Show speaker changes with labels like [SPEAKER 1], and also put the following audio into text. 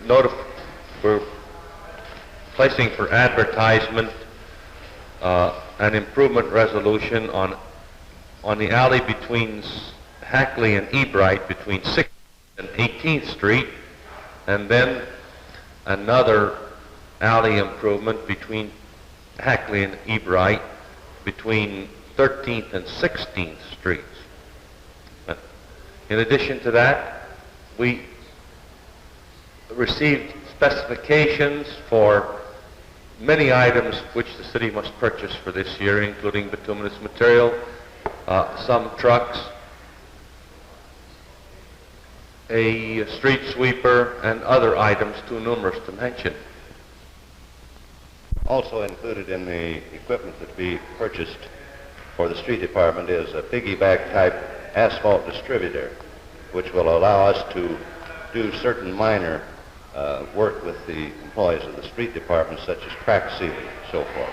[SPEAKER 1] we're placing for advertisement an improvement resolution on the alley between Hackley and Ebright between 6th and 18th Street, and then another alley improvement between Hackley and Ebright between 13th and 16th Streets. In addition to that, we received specifications for many items which the city must purchase for this year, including bituminous material, some trucks, a street sweeper, and other items too numerous to mention.
[SPEAKER 2] Also included in the equipment that we purchased for the street department is a piggyback type asphalt distributor, which will allow us to do certain minor work with the employees of the street department, such as crack sealing and so forth.